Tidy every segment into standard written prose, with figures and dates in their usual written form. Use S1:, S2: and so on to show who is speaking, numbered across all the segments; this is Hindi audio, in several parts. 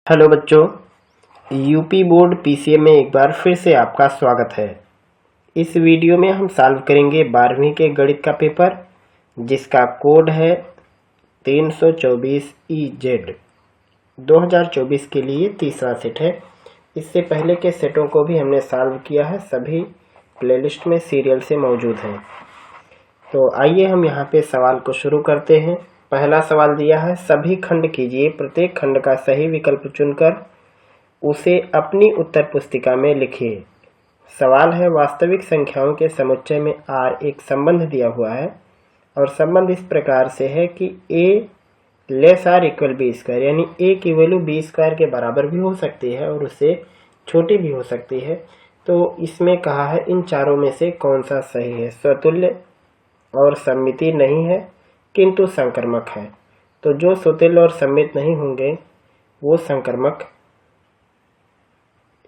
S1: हेलो बच्चों, यूपी बोर्ड पीसीएम में एक बार फिर से आपका स्वागत है। इस वीडियो में हम सॉल्व करेंगे 12वीं के गणित का पेपर, जिसका कोड है 324EZ। 2024 के लिए तीसरा सेट है। इससे पहले के सेटों को भी हमने सॉल्व किया है, सभी प्लेलिस्ट में सीरियल से मौजूद हैं। तो आइए हम यहाँ पे सवाल को शुरू करते हैं। पहला सवाल दिया है, सभी खंड कीजिए, प्रत्येक खंड का सही विकल्प चुनकर उसे अपनी उत्तर पुस्तिका में लिखिए। सवाल है, वास्तविक संख्याओं के समुच्चय में R एक संबंध दिया हुआ है और संबंध इस प्रकार से है कि A less R equal B square, यानी A की वैल्यू B स्क्वायर के बराबर भी हो सकती है और उससे छोटी भी हो सकती है। तो इसमें कहा है इन चारों में से कौन सा सही है। स्वतुल्य और सममिति नहीं है किंतु संक्रमक है। तो जो स्वतुल्य और सममित नहीं होंगे वो संक्रमक,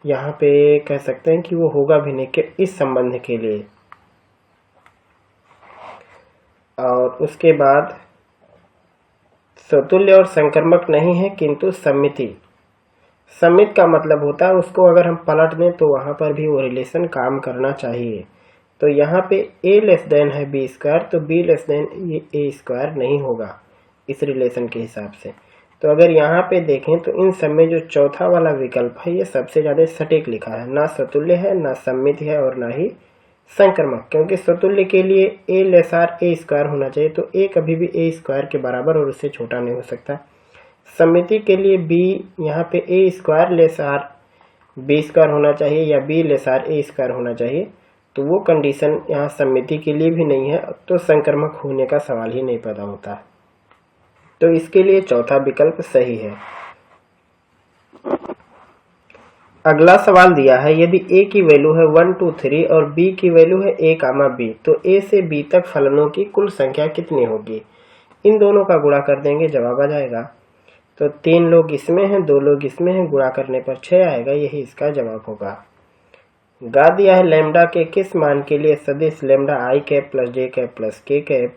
S1: यहाँ पे कह सकते हैं कि वो होगा भी नहीं कि इस संबंध के लिए। और उसके बाद स्वतुल्य और संक्रमक नहीं है किंतु सममिति। सममित का मतलब होता है उसको अगर हम पलट दें तो वहां पर भी वो रिलेशन काम करना चाहिए। तो यहाँ पे A लेस देन है B स्क्वायर, तो B लेस देन ये A स्क्वायर नहीं होगा इस रिलेशन के हिसाब से। तो अगर यहाँ पे देखें तो इन सब में जो चौथा वाला विकल्प है ये सबसे ज़्यादा सटीक लिखा है। ना स्वतुल्य है, ना सममित है और ना ही संक्रमक, क्योंकि स्वतुल्य के लिए A less R A square होना चाहिए, तो A कभी भी A स्क्वायर के बराबर और उससे छोटा नहीं हो सकता। सममिति के लिए B यहाँ पे A square less R B square होना चाहिए या B less R A square होना चाहिए, तो वो कंडीशन यहाँ सममिति के लिए भी नहीं है, तो संक्रमक होने का सवाल ही नहीं पैदा होता। तो इसके लिए चौथा विकल्प सही है। अगला सवाल दिया है, यदि A की वैल्यू है 1 2 3 और B की वैल्यू है A, B, तो A से B तक फलनों की कुल संख्या कितनी होगी। इन दोनों का गुणा कर देंगे, जवाब आ जाएगा। तो 3 लोग इसमें हैं, 2 लोग इसमें हैं, गुणा करने पर 6 आएगा, यही इसका जवाब होगा। गा दिया है, लैम्डा के किस मान के लिए सदिश lambda I cap plus J cap plus K cap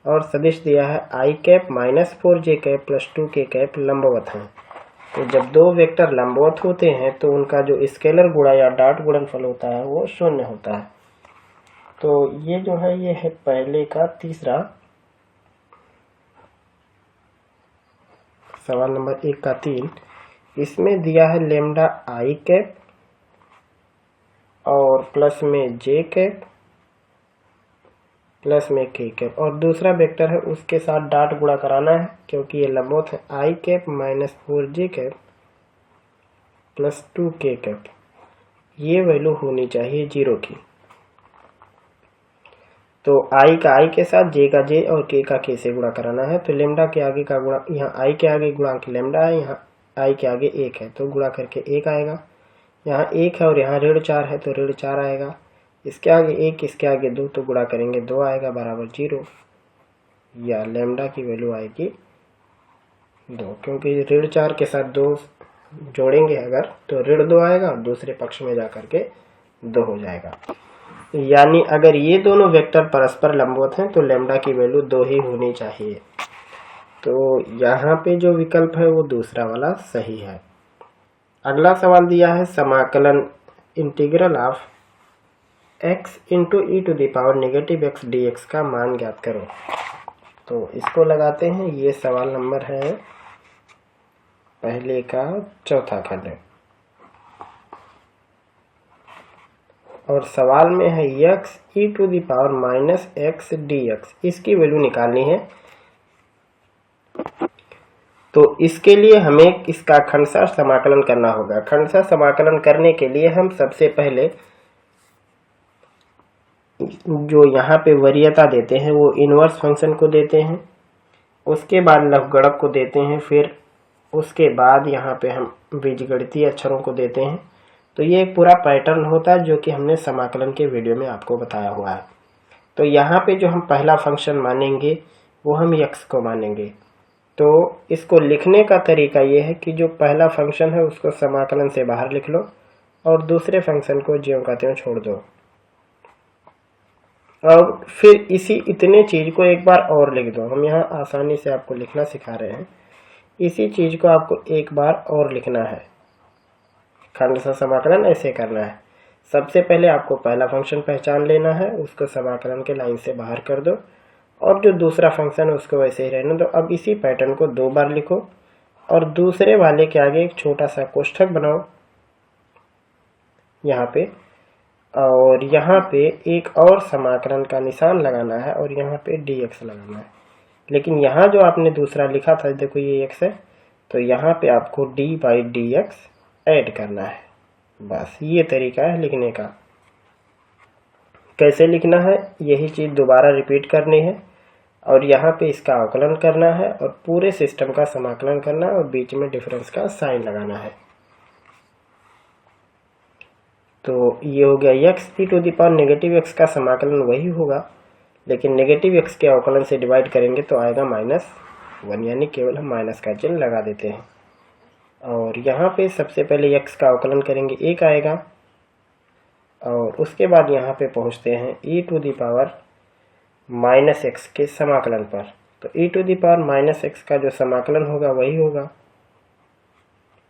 S1: और सदिश दिया है I cap minus 4J cap plus 2K cap लंबवत हैं। तो जब दो वेक्टर लंबवत होते हैं तो उनका जो स्केलर गुणा या डॉट गुणनफल होता है वो शून्य होता है। तो ये जो है ये है पहले का तीसरा, सवाल नंबर 1 का 3। इसमें दिया है लैम्डा I कैप और प्लस में J कैप प्लस में K कैप और दूसरा वेक्टर है उसके साथ डॉट गुणा कराना है, क्योंकि ये लंबवत है। I cap minus 4J cap plus 2K cap, ये वैल्यू होनी चाहिए 0 की। तो I का I के साथ J का J और K का K से गुणा कराना है। तो लैम्डा के आगे का गुणा, यहाँ I के आगे गुणांक लैम्डा है, यहाँ I के आगे 1 है, तो गुणा करके 1 आएगा। यहाँ 1 है और यहाँ ऋण 4 है, तो ऋण 4 आएगा। इसके आगे 1, इसके आगे 2, तो गुणा करेंगे 2 आएगा बराबर 0, या लैम्डा की वैल्यू आएगी 2, क्योंकि ऋण 4 के साथ 2 जोड़ेंगे अगर तो ऋण 2 आएगा और दूसरे पक्ष में जाकर के 2 हो जाएगा। यानी अगर ये दोनों वेक्टर परस्पर लंबवत हैं तो लैम्डा की वैल्यू 2 ही होनी चाहिए। तो यहाँ पे जो विकल्प है वो दूसरा वाला सही है। अगला सवाल दिया है, समाकलन integral of x into E to the power negative x dx का मान ज्ञात करो। तो इसको लगाते हैं। ये सवाल नंबर है पहले का चौथा खंड और सवाल में है x E to the power minus x dx, इसकी वैल्यू निकालनी है। तो इसके लिए हमें इसका खंडशः समाकलन करना होगा। खंडशः समाकलन करने के लिए हम सबसे पहले जो यहाँ पे वरीयता देते हैं वो इनवर्स फंक्शन को देते हैं, उसके बाद लघुगणक को देते हैं, फिर उसके बाद यहाँ पे हम बीजगणितीय अक्षरों को देते हैं। तो ये एक पूरा पैटर्न होता है जो कि हमने समाकलन के वीडियो में आपको बताया हुआ है। तो यहाँ पे जो हम पहला फंक्शन मानेंगे वो हम x को मानेंगे। तो इसको लिखने का तरीका ये है कि जो पहला फंक्शन है उसको समाकलन से बाहर लिख लो और दूसरे फंक्शन को ज्यों का त्यों छोड़ दो। और फिर इतने चीज को एक बार और लिख दो। हम यहाँ आसानी से आपको लिखना सिखा रहे हैं। इसी चीज को आपको एक बार और लिखना है, खंड सा समाकलन ऐसे करना है। सबसे पहले आपको पहला फंक्शन पहचान लेना है, उसको समाकलन के लाइन से बाहर कर दो, और जो दूसरा फंक्शन है उसको वैसे ही रहने दो। अब इसी पैटर्न को 2 बार लिखो और दूसरे वाले के आगे एक छोटा सा कोष्ठक बनाओ यहाँ पे, और यहाँ पे एक और समाकलन का निशान लगाना है और यहाँ पे dx लगाना है। लेकिन यहाँ जो आपने दूसरा लिखा था, देखो ये x है, तो यहाँ पे आपको d/dx ऐड करना है। बस ये तरीका है लिखने का। कैसे लिखना है यही चीज दोबारा रिपीट करनी है, और यहाँ पे इसका अवकलन करना है और पूरे सिस्टम का समाकलन करना है और बीच में डिफरेंस का साइन लगाना है। तो ये हो गया x e⁻, नेगेटिव x का समाकलन वही होगा, लेकिन नेगेटिव x के अवकलन से डिवाइड करेंगे तो आएगा -1, यानी केवल हम माइनस का चिन्ह लगा देते हैं। और यहाँ पे सबसे पहले x का अवकलन करेंगे 1 आएगा, और उसके बाद यहाँ पे पहुँचते हैं e⁻−x के समाकलन पर। तो e⁻−x का जो समाकलन होगा वही होगा,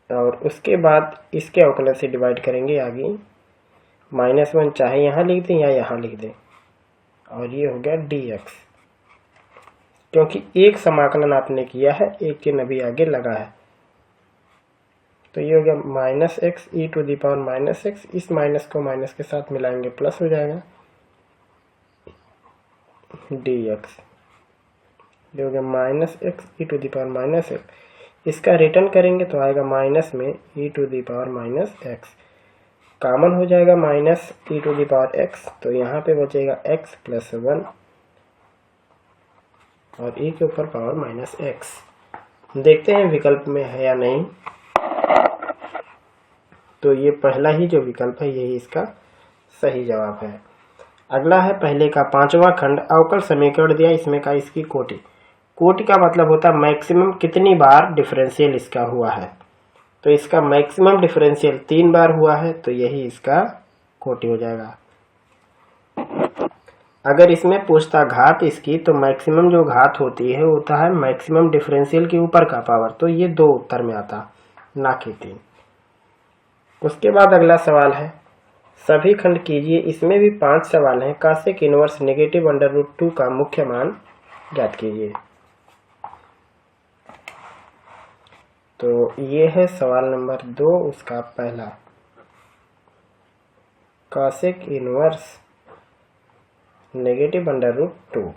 S1: और उसके बाद इसके अवकलन से डिवाइड करेंगे आगे -1, चाहे यहाँ लिख दें या यहाँ लिख दें, और ये हो गया dx। क्योंकि एक समाकलन आपने किया है, एक चिन्ह अभी आगे लगा है, तो ये हो गया -x e⁻−x। इस माइनस को माइनस के साथ मिलाएंगे प्लस हो जाएगा dx। ये हो गया -x e⁻−x। इसका रिटर्न करेंगे तो आएगा माइनस में e⁻−x, कॉमन हो जाएगा -e⁻x, तो यहाँ पे बचेगा x + 1 और e के ऊपर पावर -x। देखते हैं विकल्प में है या नहीं। तो ये पहला ही जो विकल्प है यही इसका सही जवाब है। अगला है पहले का 5वां खंड, अवकल समीकरण दिया, इसमें का इसकी कोटि। कोटि का मतलब होता है मैक्सिमम कितनी बार डिफरेंशियल इसका हुआ है, तो इसका मैक्सिमम डिफरेंशियल 3 बार हुआ है, तो यही इसका कोटि हो जाएगा। अगर इसमें पूछता घात इसकी, तो मैक्सिमम जो घात होती है होता है मैक्सिमम डिफरेंशियल के ऊपर का पावर, तो ये 2 उत्तर में आता, ना कि 3। उसके बाद अगला सवाल है सभी खंड कीजिए, इसमें भी 5 सवाल हैं। कासेक इनवर्स नेगेटिव √2 का मुख्य मान ज्ञात कीजिए। तो ये है सवाल नंबर 2, उसका पहला, कासेक इनवर्स नेगेटिव √2।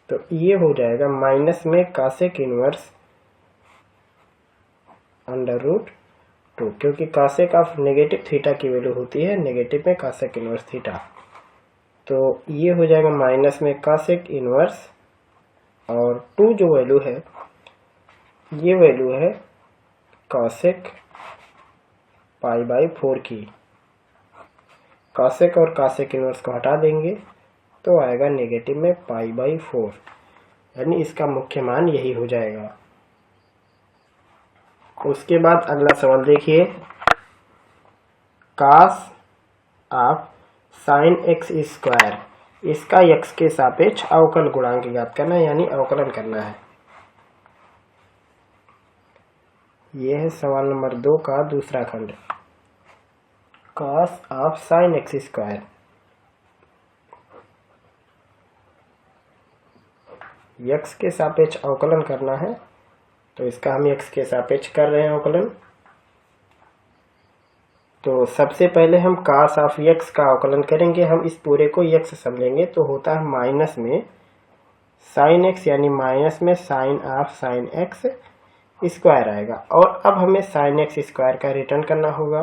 S1: तो ये हो जाएगा माइनस में कासेक इनवर्स √2, क्योंकि कासेक ऑफ नेगेटिव थीटा की वैल्यू होती है नेगेटिव में कासेक इनवर्स थीटा। तो ये हो जाएगा माइनस में कासेक इनवर्स, और 2 जो वैल्यू है ये वैल्यू है कासेक π/4 की। कासेक और कासेक इनवर्स को हटा देंगे तो आएगा नेगेटिव में π/4, यानी इसका मुख्य मान यही हो जाएगा। उसके बाद अगला सवाल देखिए, cos ऑफ sin x², इसका x के सापेक्ष अवकल गुणांक ज्ञात करना है, यानी अवकलन करना है। यह है सवाल नंबर 2 का दूसरा खंड, cos of sin x²। x के सापेक्ष अवकलन करना है, तो इसका हम x के सापेक्ष कर रहे हैं अवकलन। तो सबसे पहले हम cos ऑफ x का अवकलन करेंगे। हम इस पूरे को x समझेंगे, तो होता है माइनस में sin x, यानी माइनस में sin ऑफ sin x² आएगा। और अब हमें sin x² का रिटर्न करना होगा,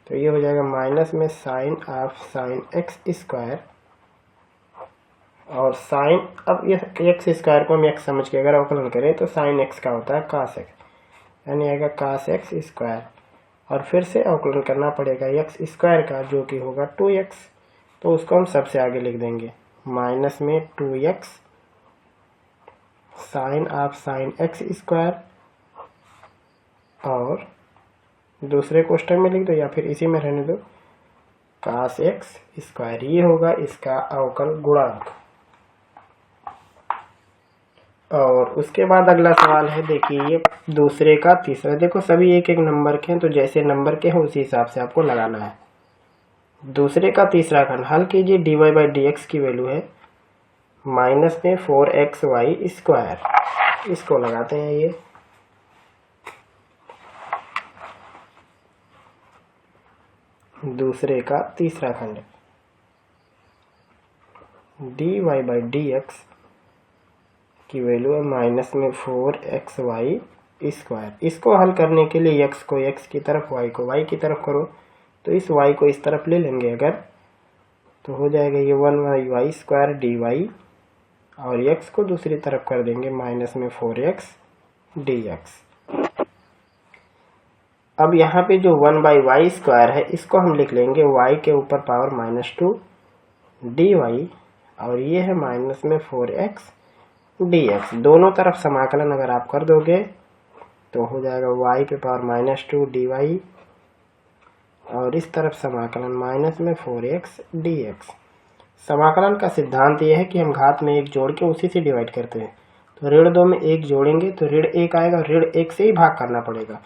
S1: तो ये हो जाएगा माइनस में sin ऑफ sin x², और साइन, अब ये x² को हम x समझ के अगर अवकलन करें तो sin x का होता है cos x, यानी आएगा cos x², और फिर से अवकलन करना पड़ेगा x² का, जो कि होगा 2x, तो उसको हम सबसे आगे लिख देंगे माइनस में 2x sin of sin x², और दूसरे कोष्ठक में लिख दो या फिर इसी में रहने दो cos x²। ये होगा इसका अवकल गुणांक। और उसके बाद अगला सवाल है, देखिए ये दूसरे का तीसरा। देखो सभी एक एक नंबर के हैं, तो जैसे नंबर के हैं उसी हिसाब से आपको लगाना है। दूसरे का तीसरा खंड हल कीजिए। dy बाई डी एक्स की वैल्यू है माइनस में 4xy स्क्वायर। इसको लगाते हैं। ये दूसरे का तीसरा खंड dy बाई डी एक्स की वैल्यू है माइनस में 4xy स्क्वायर। इसको हल करने के लिए x को x की तरफ, y को y की तरफ करो, तो इस y को इस तरफ ले लेंगे अगर, तो हो जाएगा ये 1y स्क्वायर dy, और x को दूसरी तरफ कर देंगे माइनस में 4x dx। अब यहाँ पे जो 1/y स्क्वायर है इसको हम लिख लेंगे y के ऊपर पावर -2 dy, और ये है माइनस में 4x dx। दोनों तरफ समाकलन अगर आप कर दोगे तो हो जाएगा y पे पावर -2 dy, और इस तरफ समाकलन माइनस में 4x dx। समाकलन का सिद्धांत यह है कि हम घात में 1 जोड़ के उसी से डिवाइड करते हैं। तो ऋण 2 में 1 जोड़ेंगे तो ऋण 1 आएगा, ऋण 1 से ही भाग करना पड़ेगा।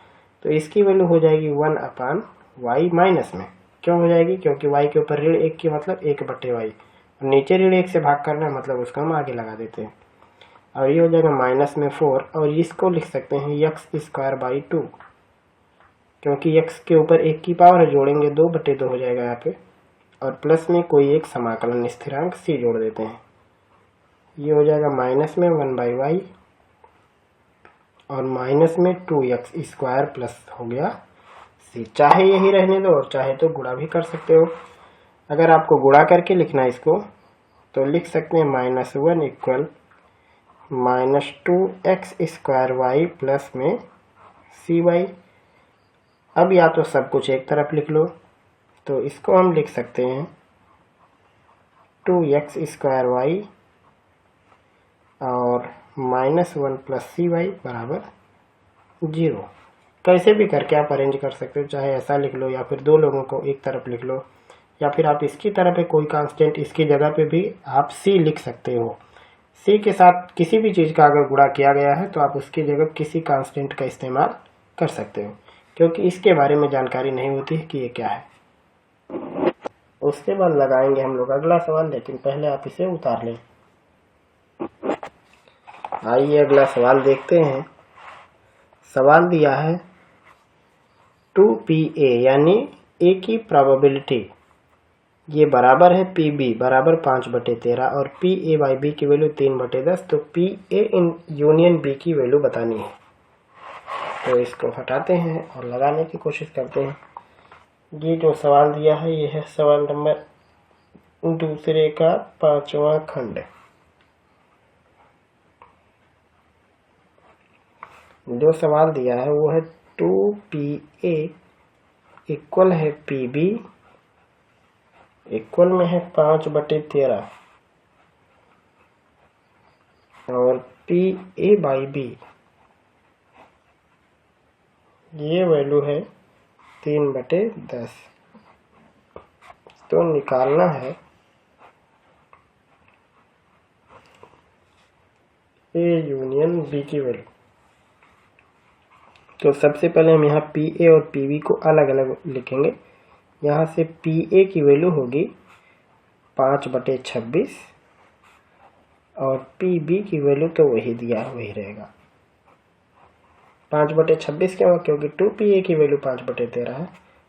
S1: तो इसकी वैल्यू हो जाएगी 1/y माइनस में। क्यों हो जाएगी? क्योंकि y के ऊपर ऋण 1 की मतलब 1/y, नीचे ऋण 1 से भाग करना है मतलब उसका हम आगे लगा देते हैं। और ये हो जाएगा माइनस में 4, और इसको लिख सकते हैं x स्क्वायर बाई 2, क्योंकि x के ऊपर 1 की पावर है, जोड़ेंगे 2/2 हो जाएगा यहाँ पे, और प्लस में कोई एक समाकलन स्थिरांक c जोड़ देते हैं। ये हो जाएगा माइनस में 1/y और माइनस में 2x स्क्वायर प्लस हो गया c। चाहे यही रहने दो और चाहे तो गुणा भी कर सकते हो। अगर आपको गुणा करके लिखना है इसको तो लिख सकते हैं -1 equal -2x square y plus में cy। अब या तो सब कुछ एक तरफ लिख लो, तो इसको हम लिख सकते हैं 2x स्क्वायर y और -1 प्लस cy बराबर 0। कैसे भी करके आप अरेंज कर सकते हो, चाहे ऐसा लिख लो या फिर दो लोगों को एक तरफ लिख लो, या फिर आप इसकी तरफ है कोई कांस्टेंट, इसकी जगह पे भी आप c लिख सकते हो। c के साथ किसी भी चीज़ का अगर गुणा किया गया है तो आप उसकी जगह किसी कांस्टेंट का इस्तेमाल कर सकते हो, क्योंकि इसके बारे में जानकारी नहीं होती है कि ये क्या है। उसके बाद लगाएंगे हम लोग अगला सवाल, लेकिन पहले आप इसे उतार लें। आइए अगला सवाल देखते हैं। सवाल दिया है 2pa यानी a की प्रोबेबिलिटी ये बराबर है pb बराबर 5/13 और pa बाई b की वैल्यू 3/10। तो pa इन यूनियन b की वैल्यू बतानी है। तो इसको हटाते हैं और लगाने की कोशिश करते हैं। ये जो सवाल दिया है ये है सवाल नंबर दूसरे का 5वां खंड। जो सवाल दिया है वो है 2pa इक्वल है pb इक्वल में है 5/13 और pa बाई b ये वैल्यू है 3/10। तो निकालना है a यूनियन b की वैल्यू। तो सबसे पहले हम यहाँ pa और pb को अलग अलग लिखेंगे। यहाँ से pa की वैल्यू होगी 5/26 और pb की वैल्यू तो वही दिया है वही रहेगा 5/26। क्यों? क्योंकि 2pa की वैल्यू 5/13 है,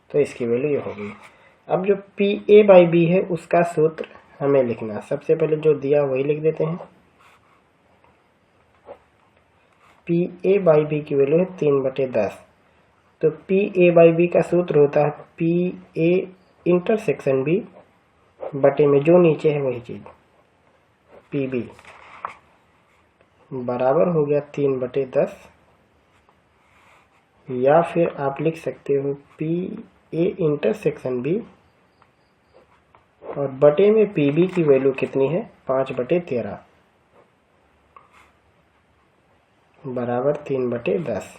S1: तो इसकी वैल्यू ये होगी। अब जो pa बाई b है उसका सूत्र हमें लिखना। सबसे पहले जो दिया वही लिख देते हैं। pa बाई b की वैल्यू है 3/10। तो pa बाई b का सूत्र होता है pa इंटरसेक्शन b बटे में जो नीचे है वही चीज pb बराबर हो गया 3/10, या फिर आप लिख सकते हो pa इंटरसेक्शन b और बटे में pb की वैल्यू कितनी है 5/13 बराबर 3/10।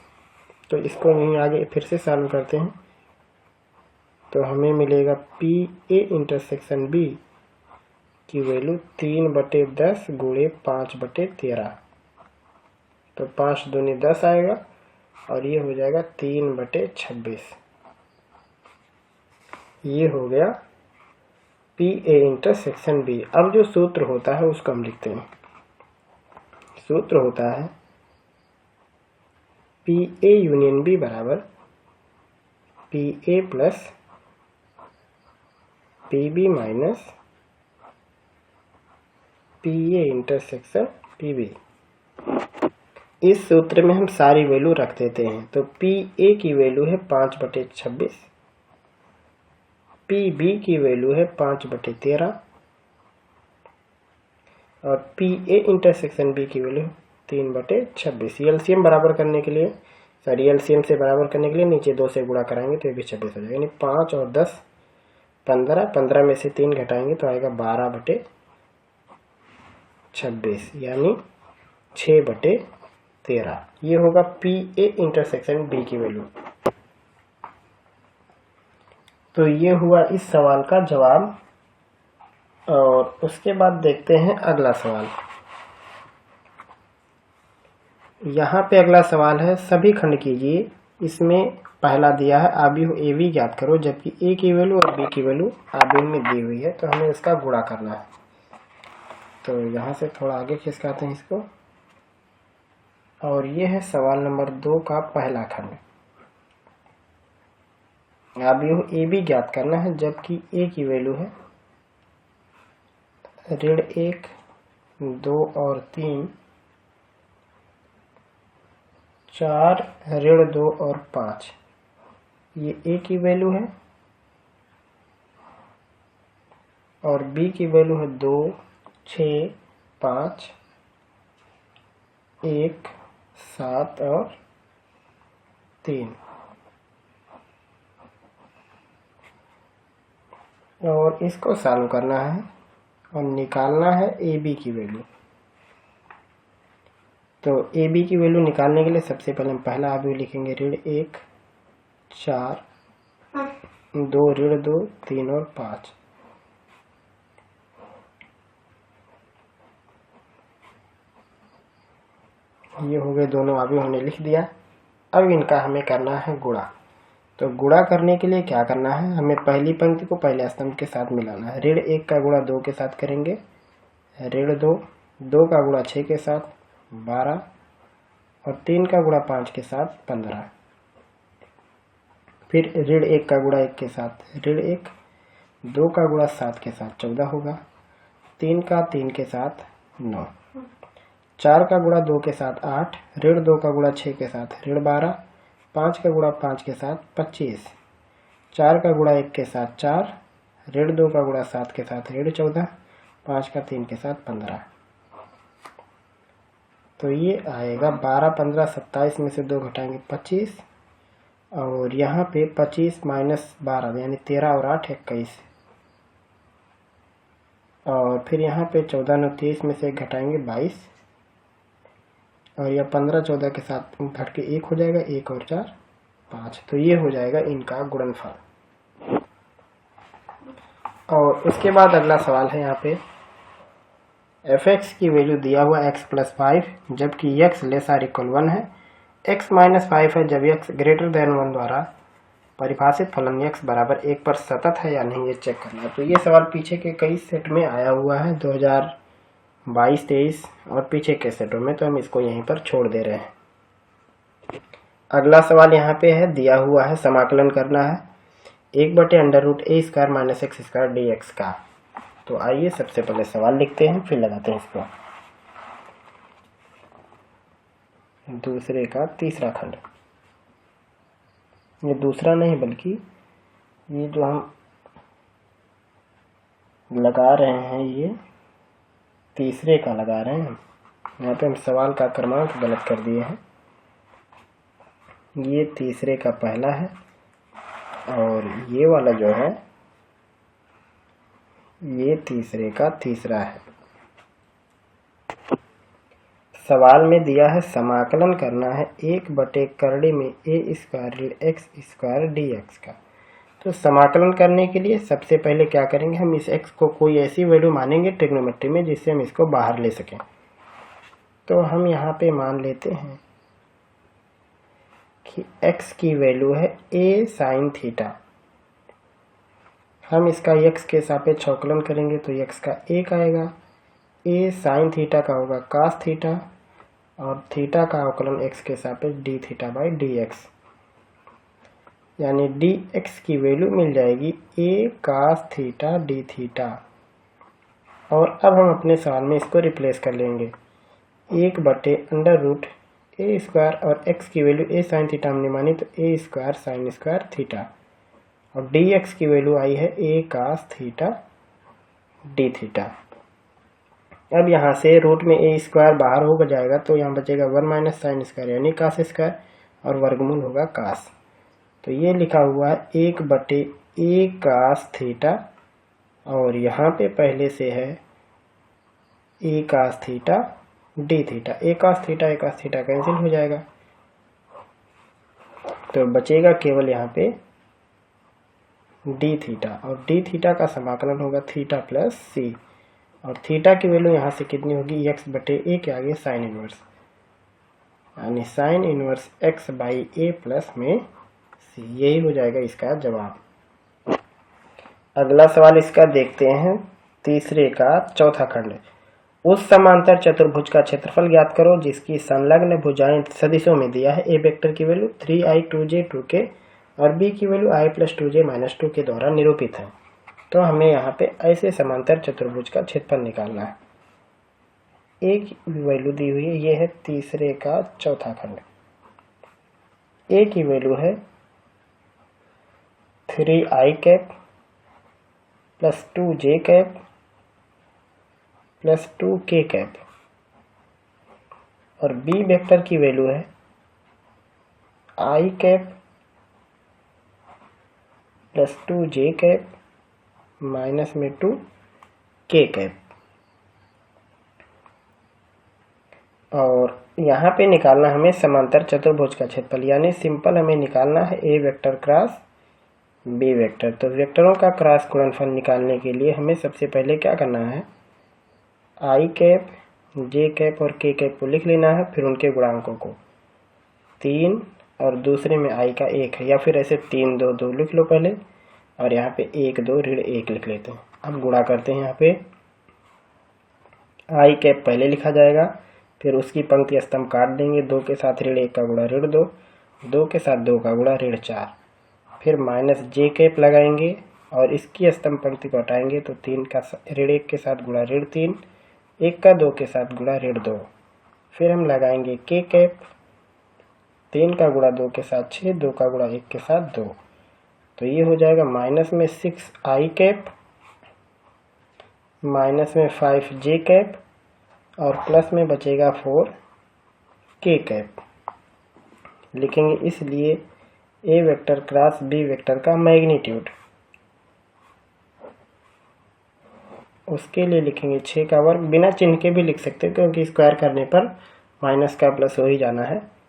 S1: तो इसको यहीं आगे फिर से सॉल्व करते हैं तो हमें मिलेगा pa इंटरसेक्शन b की वैल्यू 3/10 गुणे 5/13 तो 5 दूनी 10 आएगा और ये हो जाएगा 3/26। ये हो गया PA इंटरसेक्शन B। अब जो सूत्र होता है उसको हम लिखते हैं। सूत्र होता है PA यूनियन B बराबर PA plus PB minus PA intersection PB। इस सूत्र में हम सारी वैल्यू रख देते हैं। तो PA की वैल्यू है 5/26, PB की वैल्यू है 5/13 और PA इंटरसेक्शन B की वैल्यू 3/26। एलसीएम बराबर करने के लिए एलसीएम से बराबर करने के लिए नीचे 2 से गुणा कराएंगे तो ये भी 26 हो जाएगा। यानी 5 और 10 15, 15 में से 3 घटाएंगे तो आएगा 12/26 यानी 6/13। ये होगा PA इंटरसेक्शन B की वैल्यू। तो ये हुआ इस सवाल का जवाब। और उसके बाद देखते हैं अगला सवाल। यहाँ पे अगला सवाल है, सभी खंड कीजिए। इसमें पहला दिया है आव्यूह AB ज्ञात करो, जबकि A की वैल्यू और B की वैल्यू आव्यूह में दी हुई है, तो हमें इसका गुणा करना है। तो यहाँ से थोड़ा आगे खिसकाते हैं इसको। और ये है सवाल नंबर 2 का पहला खंड। आव्यूह AB ज्ञात करना है, जबकि A की वैल्यू है ऋण 1, 2 और 3, 4, ऋण 2 और 5। ये A की वैल्यू है और B की वैल्यू है 2, 6, 5, 1, 7 और 3। और इसको सॉल्व करना है और निकालना है AB की वैल्यू। तो AB की वैल्यू निकालने के लिए सबसे पहले हम पहला आव्यूह लिखेंगे ऋण 1, 4, 2 ऋण 2, 3 और 5। ये हो गए दोनों आव्यूह हमने लिख दिया। अब इनका हमें करना है गुणा। तो गुणा करने के लिए क्या करना है, हमें पहली पंक्ति को पहले स्तंभ के साथ मिलाना है। ऋण 1 का गुणा 2 के साथ करेंगे, ऋण 2, 2 का गुणा 6 के साथ 12 और 3 का गुणा 5 के साथ 15। फिर ऋण 1 का गुणा 1 के साथ ऋण 1, 2 का गुणा 7 के साथ 14 होगा, 3 का 3 के साथ 9, 4 का गुणा 2 के साथ 8, ऋण 2 का गुणा 6 के साथ ऋण 12, 5 का गुणा 5 के साथ 25, 4 का गुणा 1 के साथ 4, ऋण 2 का गुणा 7 के साथ ऋण 14, 5 का 3 के साथ 15। तो ये आएगा 12, 15, 27 में से 2 घटाएंगे 25 और यहाँ पे 25 माइनस 12 यानी 13 और 8 21 और फिर यहाँ पे 14, 9, 23 में से घटाएंगे 22 और यह 15, 14 के साथ घट के 1 हो जाएगा, 1 और 4 5। तो ये हो जाएगा इनका गुणनफल। और उसके बाद अगला सवाल है यहाँ पे f(x) की वैल्यू दिया हुआ x + 5 जबकि x ≤ 1 है, x - 5 है जब x > 1 द्वारा परिभाषित फलन x = 1 पर सतत है या नहीं, ये चेक करना है। तो ये सवाल पीछे के कई सेट में आया हुआ है 2022-23 और पीछे के सेटों में, तो हम इसको यहीं पर छोड़ दे रहे हैं। अगला सवाल यहाँ पे है, दिया हुआ है समाकलन करना है 1/√a² - x² dx का। तो आइए सबसे पहले सवाल लिखते हैं फिर लगाते हैं इसको। दूसरे का तीसरा खंड, ये दूसरा नहीं बल्कि ये जो हम लगा रहे हैं ये तीसरे का लगा रहे हैं। यहाँ पे हम सवाल का क्रमांक गलत कर दिए हैं। ये तीसरे का पहला है और ये वाला जो है ये तीसरे का तीसरा है। सवाल में दिया है समाकलन करना है 1/√a² x² dx का। तो समाकलन करने के लिए सबसे पहले क्या करेंगे, हम इस x को कोई ऐसी वैल्यू मानेंगे ट्रिग्नोमेट्री में जिससे हम इसको बाहर ले सकें। तो हम यहाँ पे मान लेते हैं कि x की वैल्यू है a sin थीटा। हम इसका x के सापेक्ष अवकलन करेंगे तो x का 1 आएगा, a sin थीटा का होगा cos थीटा और थीटा का अवकलन x के सापेक्ष d थीटा बाई dx, यानी dx की वैल्यू मिल जाएगी a cos theta d theta. और अब हम अपने सवाल में इसको रिप्लेस कर लेंगे, 1/√a² और x की वैल्यू a sin थीटा हमने मानी तो a² sin स्क्वायर थीटा और dx की वैल्यू आई है a cos theta d theta. अब यहाँ से रूट में a² बाहर हो जाएगा तो यहाँ बचेगा 1 - sin स्क्वायर यानी cos स्क्वायर और वर्गमूल होगा cos। तो ये लिखा हुआ है 1/a cos थीटा और यहाँ पे पहले से है a cos theta d theta. a cos theta cancel हो जाएगा तो बचेगा केवल यहाँ पे d थीटा और d थीटा का समाकलन होगा थीटा प्लस c और थीटा की वैल्यू यहाँ से कितनी होगी x/a के आगे साइन इनवर्स यानी साइन इनवर्स x/a प्लस में c, यही हो जाएगा इसका जवाब। अगला सवाल इसका देखते हैं, तीसरे का चौथा खंड। उस समांतर चतुर्भुज का क्षेत्रफल ज्ञात करो जिसकी संलग्न भुजाएं सदिशों में दिया है। a वेक्टर की वैल्यू 3i 2j 2k और b की वैल्यू i + 2j - 2 के द्वारा निरूपित है। तो हमें यहाँ पे ऐसे समांतर चतुर्भुज का क्षेत्रफल निकालना है। a की वैल्यू दी हुई है, ये है तीसरे का चौथा खंड। a की वैल्यू है 3i cap plus 2j cap plus 2k cap और b वेक्टर की वैल्यू है i cap plus 2j cap minus में 2k कैप। और यहाँ पे निकालना हमें समांतर चतुर्भुज का क्षेत्रफल, यानी सिंपल हमें निकालना है a vector cross b vector. तो वेक्टरों का क्रॉस गुणनफल निकालने के लिए हमें सबसे पहले क्या करना है, i कैप j कैप और k कैप को लिख लेना है, फिर उनके गुणांकों को 3 और दूसरे में i का 1 है, या फिर ऐसे 3 2 2 लिख लो पहले और यहाँ पे 1 2 ऋण 1 लिख लेते हैं। अब गुणा करते हैं, यहाँ पे i कैप पहले लिखा जाएगा, फिर उसकी पंक्ति स्तंभ काट देंगे, 2 के साथ ऋण 1 का गुणा ऋण 2, 2 के साथ 2 का गुणा ऋण 4, फिर माइनस j कैप लगाएंगे और इसकी स्तंभ पंक्ति को हटाएंगे तो 3 का ऋण 1 के साथ गुणा ऋण 3, 1 का 2 के साथ गुणा ऋण 2, फिर हम लगाएंगे k कैप, 3 का गुणा 2 के साथ 6, 2 का गुणा 1 के साथ 2, तो ये हो जाएगा माइनस में 6i कैप माइनस में 5j कैप और प्लस में बचेगा 4k कैप लिखेंगे। इसलिए a vector cross b vector का मैग्नीट्यूड, उसके लिए लिखेंगे 6 का वर्ग, बिना चिन्ह के भी लिख सकते हैं क्योंकि स्क्वायर करने पर माइनस का प्लस हो ही जाना है।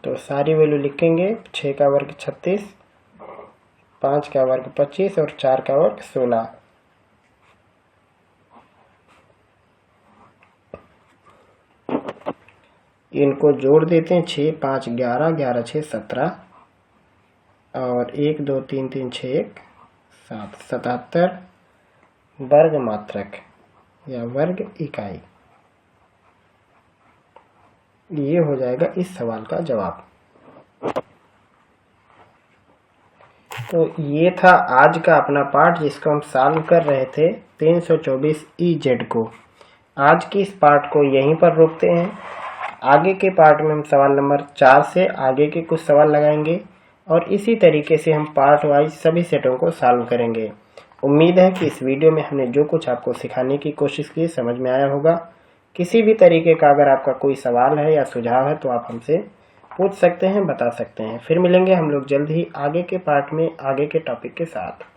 S1: तो सारी वैल्यू लिखेंगे, 6 का वर्ग 36, 5 का वर्ग 25 और 4 का वर्ग 16। इनको जोड़ देते हैं, 6 5 11, 11 6 17 और 1 2 3 3 6 1 7, 77 वर्ग मात्रक या वर्ग इकाई। ये हो जाएगा इस सवाल का जवाब। तो ये था आज का अपना पार्ट जिसको हम सॉल्व कर रहे थे 324 EZ को। आज की इस पार्ट को यहीं पर रोकते हैं। आगे के पार्ट में हम सवाल नंबर 4 से आगे के कुछ सवाल लगाएंगे और इसी तरीके से हम पार्ट वाइज सभी सेटों को सॉल्व करेंगे। उम्मीद है कि इस वीडियो में हमने जो कुछ आपको सिखाने की कोशिश की समझ में आया होगा। किसी भी तरीके का अगर आपका कोई सवाल है या सुझाव है तो आप हमसे पूछ सकते हैं, बता सकते हैं। फिर मिलेंगे हम लोग जल्द ही आगे के पार्ट में आगे के टॉपिक के साथ।